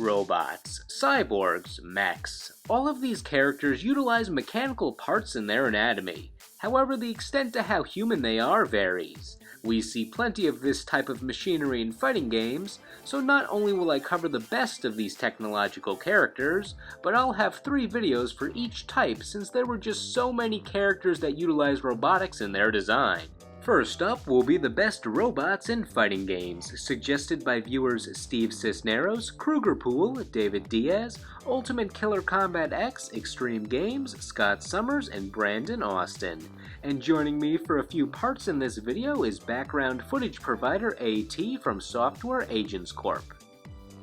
Robots, cyborgs, mechs. All of these characters utilize mechanical parts in their anatomy. However, the extent to how human they are varies. We see plenty of this type of machinery in fighting games, so not only will I cover the best of these technological characters, but I'll have 3 videos for each type since there were just so many characters that utilize robotics in their design. First up will be the best robots in fighting games, suggested by viewers Steve Cisneros, Krugerpool, David Diaz, Ultimate Killer Combat X, Extreme Games, Scott Summers, and Brandon Austin. And joining me for a few parts in this video is background footage provider A.T from SoftwareAgentsCorp.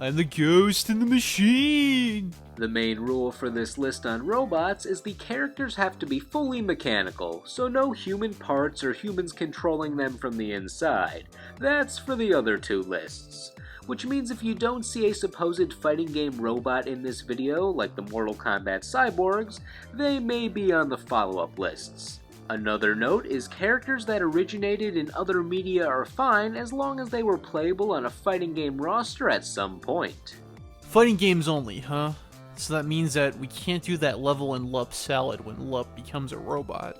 I'm the ghost in the machine! The main rule for this list on robots is the characters have to be fully mechanical, so no human parts or humans controlling them from the inside. That's for the other 2 lists. Which means if you don't see a supposed fighting game robot in this video, like the Mortal Kombat cyborgs, they may be on the follow-up lists. Another note is characters that originated in other media are fine as long as they were playable on a fighting game roster at some point. Fighting games only, huh? So that means that we can't do that level in Lup Salad when Lup becomes a robot.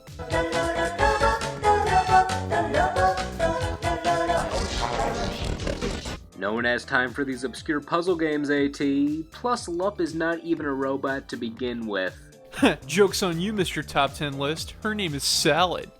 No one has time for these obscure puzzle games, AT. Plus, Lup is not even a robot to begin with. Joke's on you, Mr. Top 10 List. Her name is Salad.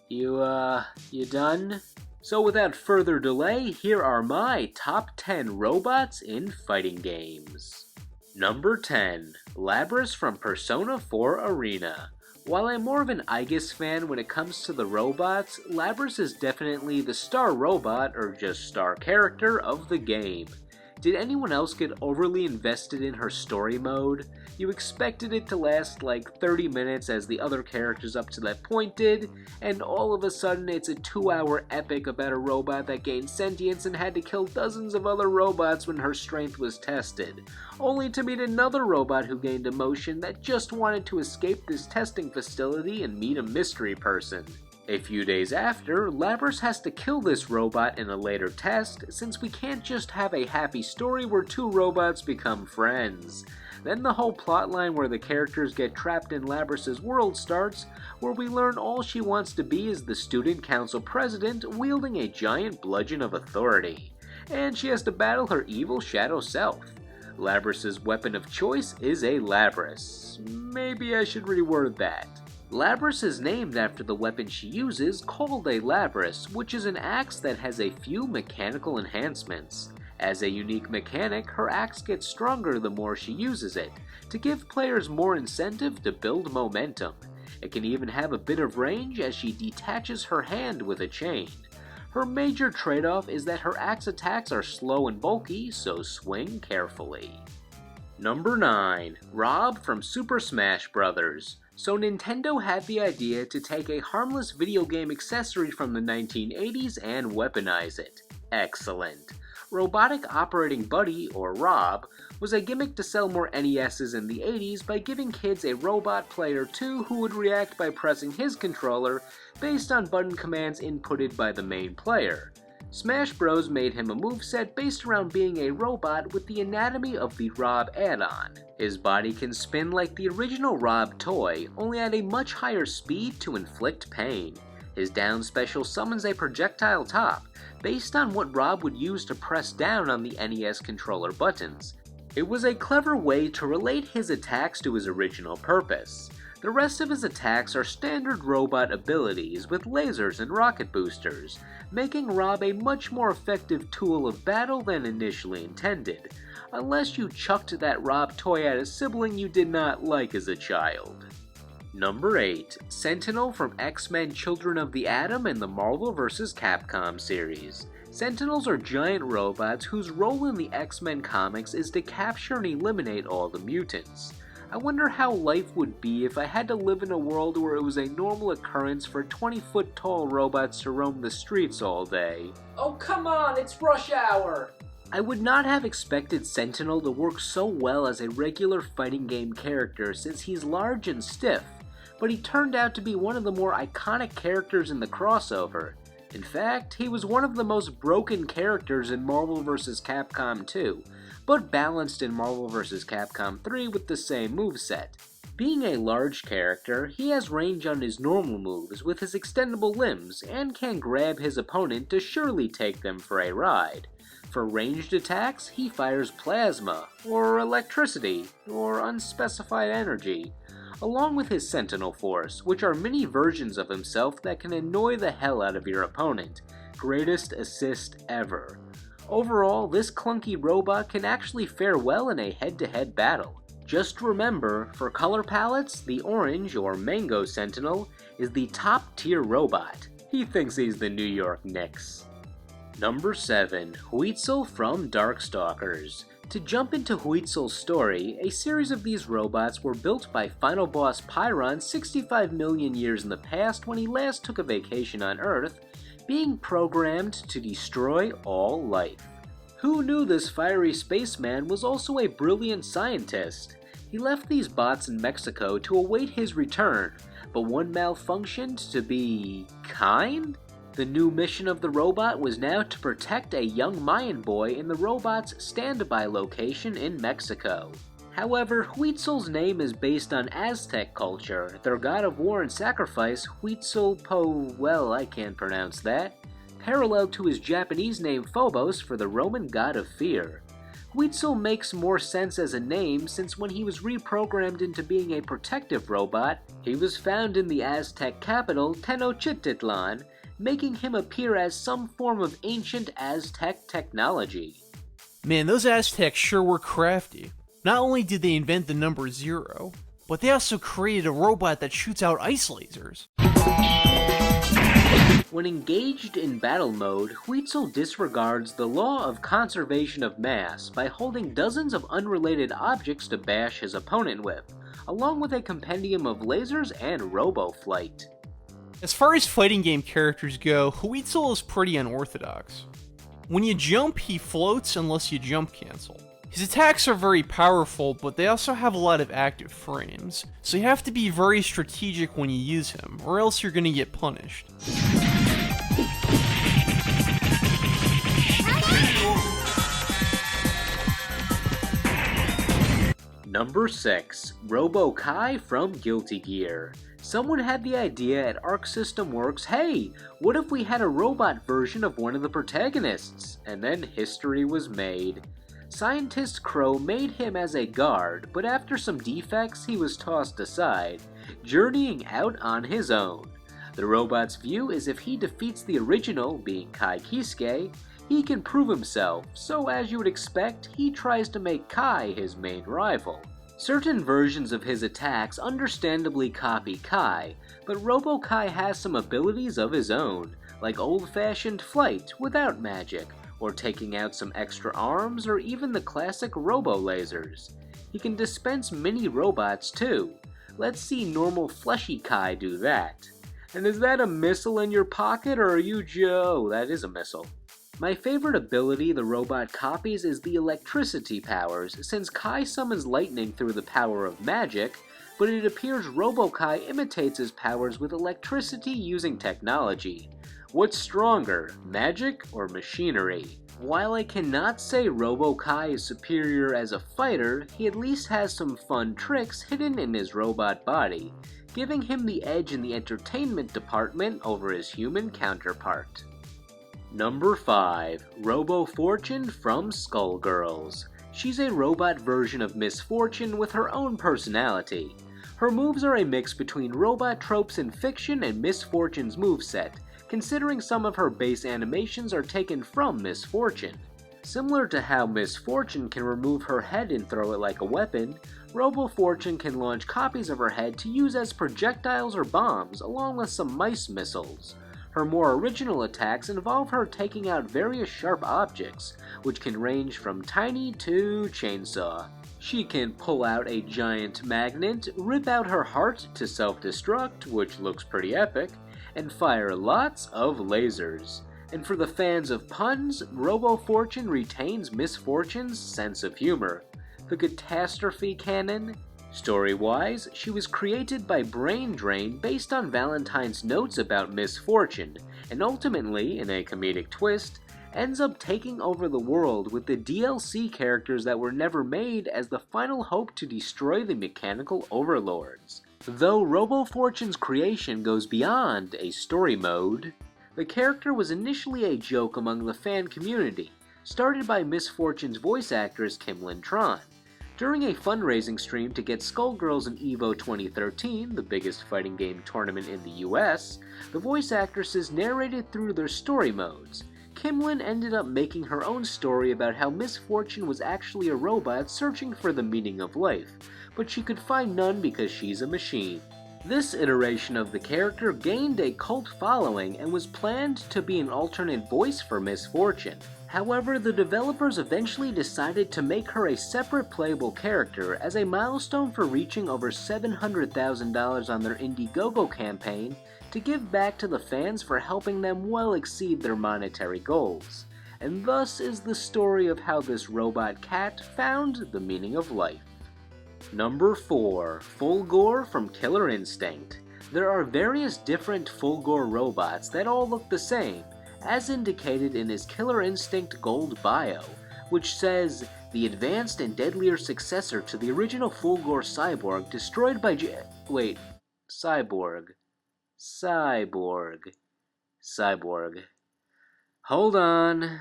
You done? So without further delay, here are my top 10 robots in fighting games. Number 10. Lapras from Persona 4 Arena. While I'm more of an Aegis fan when it comes to the robots, Lapras is definitely the star robot, or just star character, of the game. Did anyone else get overly invested in her story mode? You expected it to last like 30 minutes as the other characters up to that point did, and all of a sudden it's a 2-hour epic about a robot that gained sentience and had to kill dozens of other robots when her strength was tested, only to meet another robot who gained emotion that just wanted to escape this testing facility and meet a mystery person. A few days after, Lapras has to kill this robot in a later test, since we can't just have a happy story where 2 robots become friends. Then the whole plotline where the characters get trapped in Lapras' world starts, where we learn all she wants to be is the student council president wielding a giant bludgeon of authority, and she has to battle her evil shadow self. Lapras' weapon of choice is a Lapras. Maybe I should reword that. Lapras is named after the weapon she uses, called a Lapras, which is an axe that has a few mechanical enhancements. As a unique mechanic, her axe gets stronger the more she uses it, to give players more incentive to build momentum. It can even have a bit of range as she detaches her hand with a chain. Her major trade-off is that her axe attacks are slow and bulky, so swing carefully. Number 9. Rob from Super Smash Bros. So Nintendo had the idea to take a harmless video game accessory from the 1980s and weaponize it. Excellent. Robotic Operating Buddy, or Rob, was a gimmick to sell more NESs in the 80s by giving kids a robot player too who would react by pressing his controller based on button commands inputted by the main player. Smash Bros. Made him a moveset based around being a robot with the anatomy of the Rob add-on. His body can spin like the original Rob toy, only at a much higher speed to inflict pain. His down special summons a projectile top, based on what Rob would use to press down on the NES controller buttons. It was a clever way to relate his attacks to his original purpose. The rest of his attacks are standard robot abilities with lasers and rocket boosters, making Rob a much more effective tool of battle than initially intended, unless you chucked that Rob toy at a sibling you did not like as a child. Number 8. Sentinel from X-Men Children of the Atom and the Marvel vs. Capcom series. Sentinels are giant robots whose role in the X-Men comics is to capture and eliminate all the mutants. I wonder how life would be if I had to live in a world where it was a normal occurrence for 20-foot-tall robots to roam the streets all day. Oh come on, it's rush hour! I would not have expected Sentinel to work so well as a regular fighting game character since he's large and stiff, but he turned out to be one of the more iconic characters in the crossover. In fact, he was one of the most broken characters in Marvel vs. Capcom 2, but balanced in Marvel vs. Capcom 3 with the same moveset. Being a large character, he has range on his normal moves with his extendable limbs and can grab his opponent to surely take them for a ride. For ranged attacks, he fires plasma, or electricity, or unspecified energy, along with his Sentinel Force, which are mini versions of himself that can annoy the hell out of your opponent. Greatest assist ever. Overall, this clunky robot can actually fare well in a head-to-head battle. Just remember, for color palettes, the orange or mango Sentinel is the top tier robot. He thinks he's the New York Knicks. Number 7. Witsel from Darkstalkers. To jump into Witsel's story, a series of these robots were built by final boss Pyron 65 million years in the past when he last took a vacation on Earth, being programmed to destroy all life. Who knew this fiery spaceman was also a brilliant scientist? He left these bots in Mexico to await his return, but one malfunctioned to be kind? The new mission of the robot was now to protect a young Mayan boy in the robot's standby location in Mexico. However, Witsel's name is based on Aztec culture, their god of war and sacrifice, I can't pronounce that, parallel to his Japanese name Phobos for the Roman god of fear. Witsel makes more sense as a name since when he was reprogrammed into being a protective robot, he was found in the Aztec capital Tenochtitlan, making him appear as some form of ancient Aztec technology. Man, those Aztecs sure were crafty. Not only did they invent the number 0, but they also created a robot that shoots out ice lasers. When engaged in battle mode, Witsel disregards the law of conservation of mass by holding dozens of unrelated objects to bash his opponent with, along with a compendium of lasers and robo-flight. As far as fighting game characters go, Witsel is pretty unorthodox. When you jump, he floats unless you jump cancel. His attacks are very powerful, but they also have a lot of active frames, so you have to be very strategic when you use him, or else you're gonna get punished. Number 6. Robo Chi from Guilty Gear. Someone had the idea at Arc System Works, hey, what if we had a robot version of one of the protagonists? And then history was made. Scientist Crow made him as a guard, but after some defects he was tossed aside, journeying out on his own. The robot's view is if he defeats the original, being Kai Kisuke, he can prove himself, so as you would expect, he tries to make Kai his main rival. Certain versions of his attacks understandably copy Kai, but Robo Chi has some abilities of his own, like old-fashioned flight without magic, or taking out some extra arms, or even the classic robo-lasers. He can dispense mini-robots too. Let's see normal fleshy Kai do that. And is that a missile in your pocket, or are you Joe? That is a missile. My favorite ability the robot copies is the electricity powers, since Kai summons lightning through the power of magic, but it appears Robo Chi imitates his powers with electricity using technology. What's stronger, magic or machinery? While I cannot say Robo Chi is superior as a fighter, he at least has some fun tricks hidden in his robot body, giving him the edge in the entertainment department over his human counterpart. Number 5. Robo Fortune from Skullgirls. She's a robot version of Miss Fortune with her own personality. Her moves are a mix between robot tropes in fiction and Miss Fortune's moveset, considering some of her base animations are taken from Miss Fortune. Similar to how Miss Fortune can remove her head and throw it like a weapon, Robo Fortune can launch copies of her head to use as projectiles or bombs, along with some mice missiles. Her more original attacks involve her taking out various sharp objects, which can range from tiny to chainsaw. She can pull out a giant magnet, rip out her heart to self-destruct, which looks pretty epic, and fire lots of lasers. And for the fans of puns, Robo Fortune retains Miss Fortune's sense of humor. The catastrophe cannon? Story-wise, she was created by Brain Drain based on Valentine's notes about misfortune, and ultimately, in a comedic twist, ends up taking over the world with the DLC characters that were never made as the final hope to destroy the mechanical overlords. Though Robo Fortune's creation goes beyond a story mode, the character was initially a joke among the fan community, started by Miss Fortune's voice actress Kimlin Tron. During a fundraising stream to get Skullgirls in EVO 2013, the biggest fighting game tournament in the US, the voice actresses narrated through their story modes. Kimlin ended up making her own story about how Miss Fortune was actually a robot searching for the meaning of life, but she could find none because she's a machine. This iteration of the character gained a cult following and was planned to be an alternate voice for Miss Fortune. However, the developers eventually decided to make her a separate playable character as a milestone for reaching over $700,000 on their Indiegogo campaign to give back to the fans for helping them well exceed their monetary goals. And thus is the story of how this robot cat found the meaning of life. Number 4. Full Gore from Killer Instinct. There are various different Full Gore robots that all look the same, as indicated in his Killer Instinct Gold bio, which says, the advanced and deadlier successor to the original Full Gore cyborg destroyed by Cyborg. Hold on.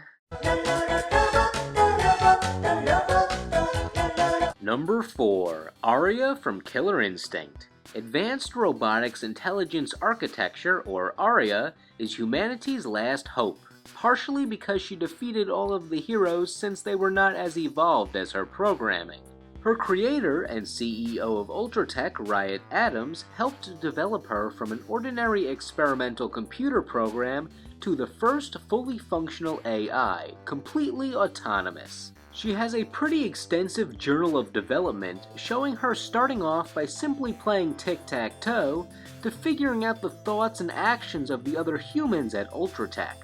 Number 4. Aria from Killer Instinct. Advanced Robotics Intelligence Architecture, or Aria, is humanity's last hope, partially because she defeated all of the heroes since they were not as evolved as her programming. Her creator and CEO of Ultratech, Riot Adams, helped develop her from an ordinary experimental computer program to the first fully functional AI, completely autonomous. She has a pretty extensive journal of development, showing her starting off by simply playing tic-tac-toe, to figuring out the thoughts and actions of the other humans at Ultratech.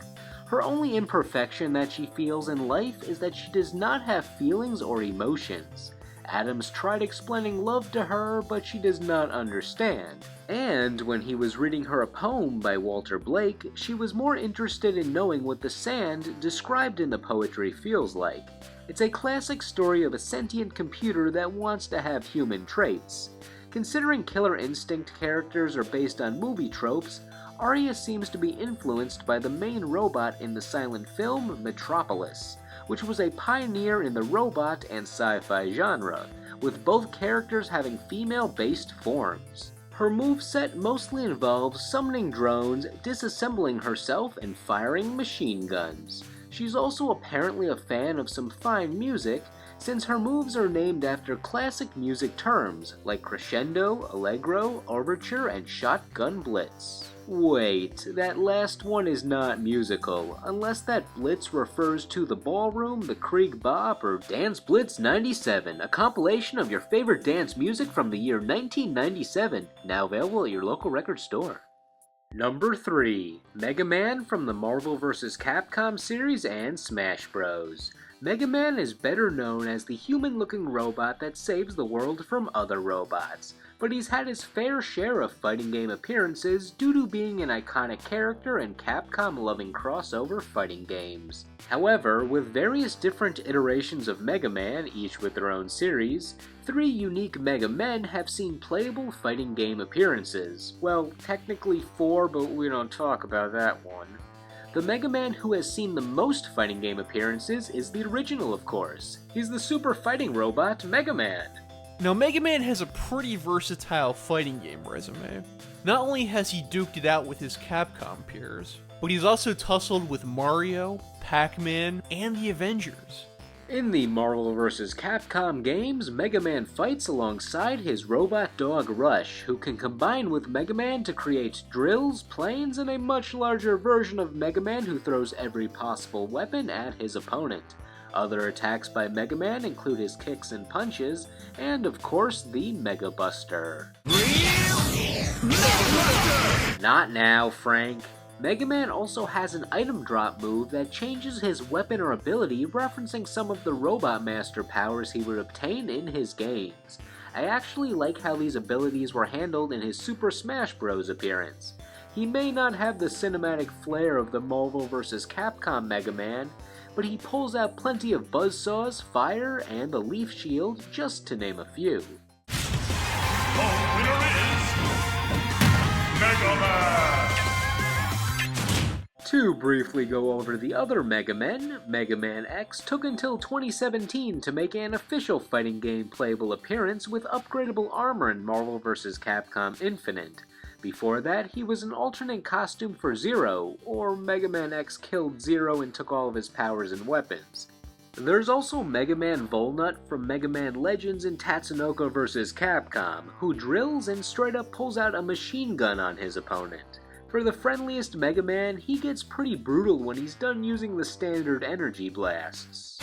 Her only imperfection that she feels in life is that she does not have feelings or emotions. Adams tried explaining love to her, but she does not understand. And when he was reading her a poem by Walter Blake, she was more interested in knowing what the sand described in the poetry feels like. It's a classic story of a sentient computer that wants to have human traits. Considering Killer Instinct characters are based on movie tropes, Aria seems to be influenced by the main robot in the silent film Metropolis, which was a pioneer in the robot and sci-fi genre, with both characters having female-based forms. Her moveset mostly involves summoning drones, disassembling herself, and firing machine guns. She's also apparently a fan of some fine music, since her moves are named after classic music terms like crescendo, allegro, overture, and shotgun blitz. Wait, that last one is not musical, unless that blitz refers to the ballroom, the Krieg Bop, or Dance Blitz 97, a compilation of your favorite dance music from the year 1997, now available at your local record store. Number 3. Mega Man from the Marvel vs. Capcom series and Smash Bros. Mega Man is better known as the human-looking robot that saves the world from other robots, but he's had his fair share of fighting game appearances due to being an iconic character in Capcom-loving crossover fighting games. However, with various different iterations of Mega Man, each with their own series, 3 unique Mega Men have seen playable fighting game appearances. Well, technically 4, but we don't talk about that one. The Mega Man who has seen the most fighting game appearances is the original, of course. He's the super fighting robot Mega Man. Now, Mega Man has a pretty versatile fighting game resume. Not only has he duked it out with his Capcom peers, but he's also tussled with Mario, Pac-Man, and the Avengers. In the Marvel vs. Capcom games, Mega Man fights alongside his robot dog Rush, who can combine with Mega Man to create drills, planes, and a much larger version of Mega Man who throws every possible weapon at his opponent. Other attacks by Mega Man include his kicks and punches, and of course the Mega Buster. Not now, Frank. Mega Man also has an item drop move that changes his weapon or ability, referencing some of the Robot Master powers he would obtain in his games. I actually like how these abilities were handled in his Super Smash Bros. Appearance. He may not have the cinematic flair of the Marvel vs. Capcom Mega Man, but he pulls out plenty of buzzsaws, fire, and the leaf shield, just to name a few. The winner is Mega Man! To briefly go over the other Mega Men, Mega Man X took until 2017 to make an official fighting game playable appearance with upgradable armor in Marvel vs. Capcom Infinite. Before that, he was an alternate costume for Zero, or Mega Man X killed Zero and took all of his powers and weapons. There's also Mega Man Volnut from Mega Man Legends in Tatsunoko vs. Capcom, who drills and straight up pulls out a machine gun on his opponent. For the friendliest Mega Man, he gets pretty brutal when he's done using the standard energy blasts.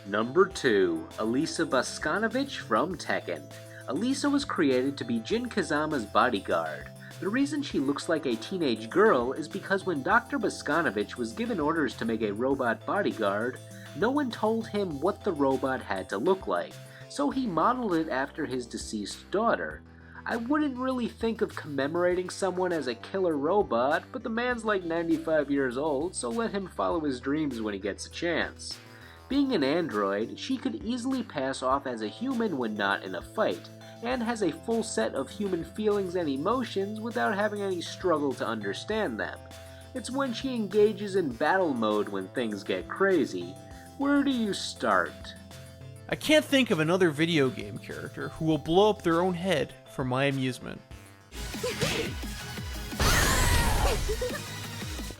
Number 2. Elisa Boskanovich from Tekken. Elisa was created to be Jin Kazama's bodyguard. The reason she looks like a teenage girl is because when Dr. Boskanovich was given orders to make a robot bodyguard, no one told him what the robot had to look like, so he modeled it after his deceased daughter. I wouldn't really think of commemorating someone as a killer robot, but the man's like 95 years old, so let him follow his dreams when he gets a chance. Being an android, she could easily pass off as a human when not in a fight, and has a full set of human feelings and emotions without having any struggle to understand them. It's when she engages in battle mode when things get crazy. Where do you start? I can't think of another video game character who will blow up their own head for my amusement.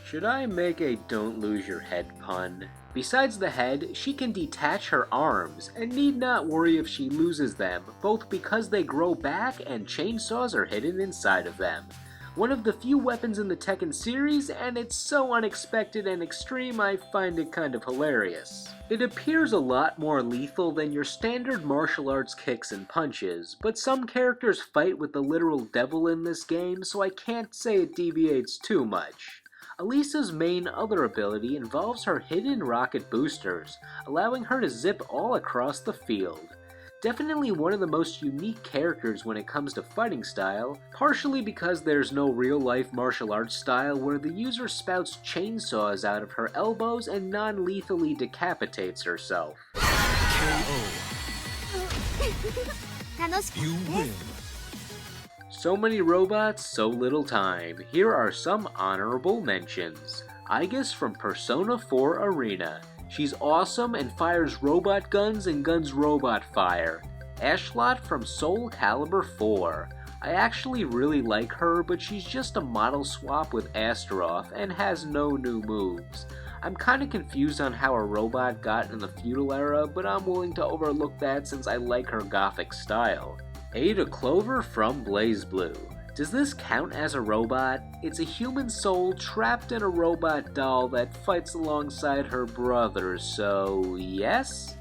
Should I make a don't lose your head pun? Besides the head, she can detach her arms, and need not worry if she loses them, both because they grow back and chainsaws are hidden inside of them. One of the few weapons in the Tekken series, and it's so unexpected and extreme I find it kind of hilarious. It appears a lot more lethal than your standard martial arts kicks and punches, but some characters fight with the literal devil in this game, so I can't say it deviates too much. Elisa's main other ability involves her hidden rocket boosters, allowing her to zip all across the field. Definitely one of the most unique characters when it comes to fighting style, partially because there's no real-life martial arts style where the user spouts chainsaws out of her elbows and non-lethally decapitates herself. You win. So many robots, so little time. Here are some honorable mentions. Aegis from Persona 4 Arena. She's awesome and fires robot guns and guns robot fire. Ashlot from Soul Calibur 4. I actually really like her, but she's just a model swap with Astaroth and has no new moves. I'm kinda confused on how a robot got in the feudal era, but I'm willing to overlook that since I like her gothic style. Ada Clover from BlazBlue. Does this count as a robot? It's a human soul trapped in a robot doll that fights alongside her brother, so yes?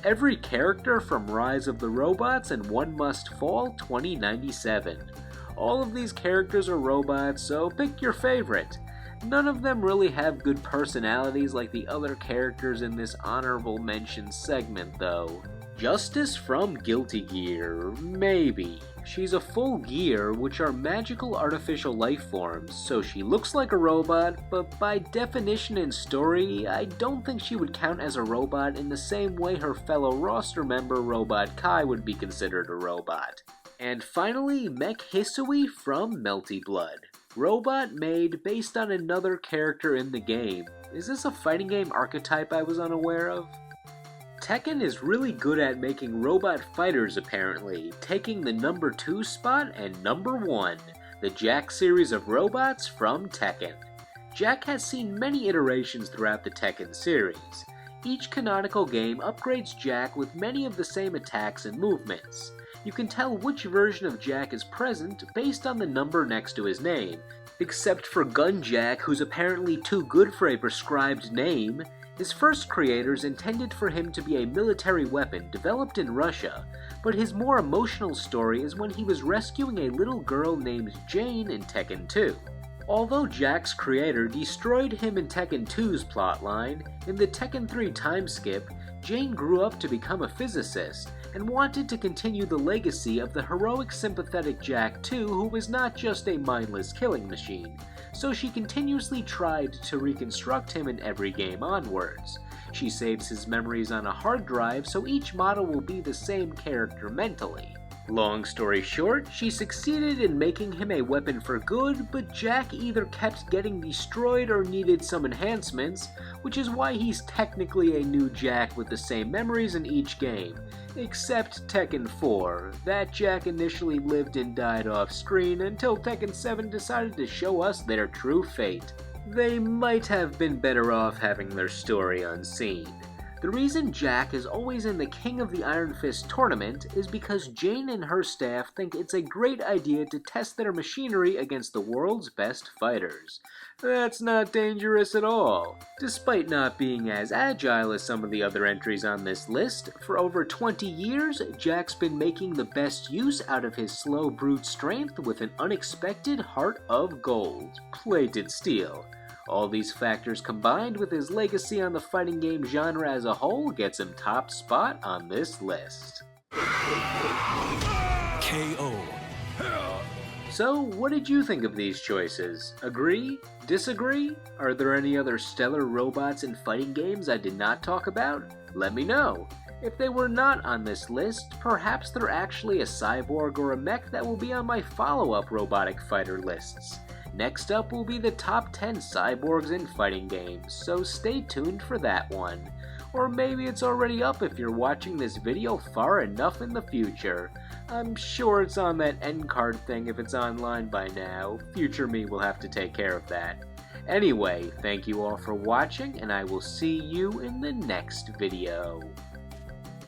Every character from Rise of the Robots and One Must Fall 2097. All of these characters are robots, so pick your favorite. None of them really have good personalities like the other characters in this honorable mention segment though. Justice from Guilty Gear, maybe. She's a full gear, which are magical artificial life forms, so she looks like a robot, but by definition and story, I don't think she would count as a robot in the same way her fellow roster member Robot Kai would be considered a robot. And finally, Mech Hisui from Melty Blood. Robot made based on another character in the game. Is this a fighting game archetype I was unaware of? Tekken is really good at making robot fighters apparently, taking the number 2 spot and number 1, the Jack series of robots from Tekken. Jack has seen many iterations throughout the Tekken series. Each canonical game upgrades Jack with many of the same attacks and movements. You can tell which version of Jack is present based on the number next to his name, except for Gun Jack, who's apparently too good for a prescribed name. His first creators intended for him to be a military weapon developed in Russia, but his more emotional story is when he was rescuing a little girl named Jane in Tekken 2. Although Jack's creator destroyed him in Tekken 2's plotline, in the Tekken 3 time skip, Jane grew up to become a physicist, and wanted to continue the legacy of the heroic sympathetic Jack 2, who was not just a mindless killing machine, so she continuously tried to reconstruct him in every game onwards. She saves his memories on a hard drive so each model will be the same character mentally. Long story short, she succeeded in making him a weapon for good, but Jack either kept getting destroyed or needed some enhancements, which is why he's technically a new Jack with the same memories in each game. Except Tekken 4, that Jack initially lived and died off screen until Tekken 7 decided to show us their true fate. They might have been better off having their story unseen. The reason Jack is always in the King of the Iron Fist tournament is because Jane and her staff think it's a great idea to test their machinery against the world's best fighters. That's not dangerous at all. Despite not being as agile as some of the other entries on this list, for over 20 years, Jack's been making the best use out of his slow brute strength with an unexpected heart of gold, plated steel. All these factors combined with his legacy on the fighting game genre as a whole gets him top spot on this list. KO. So, what did you think of these choices? Agree? Disagree? Are there any other stellar robots in fighting games I did not talk about? Let me know. If they were not on this list, perhaps they're actually a cyborg or a mech that will be on my follow-up robotic fighter lists. Next up will be the top 10 cyborgs in fighting games, so stay tuned for that one. Or maybe it's already up if you're watching this video far enough in the future. I'm sure it's on that end card thing if it's online by now. Future me will have to take care of that. Anyway, thank you all for watching, and I will see you in the next video.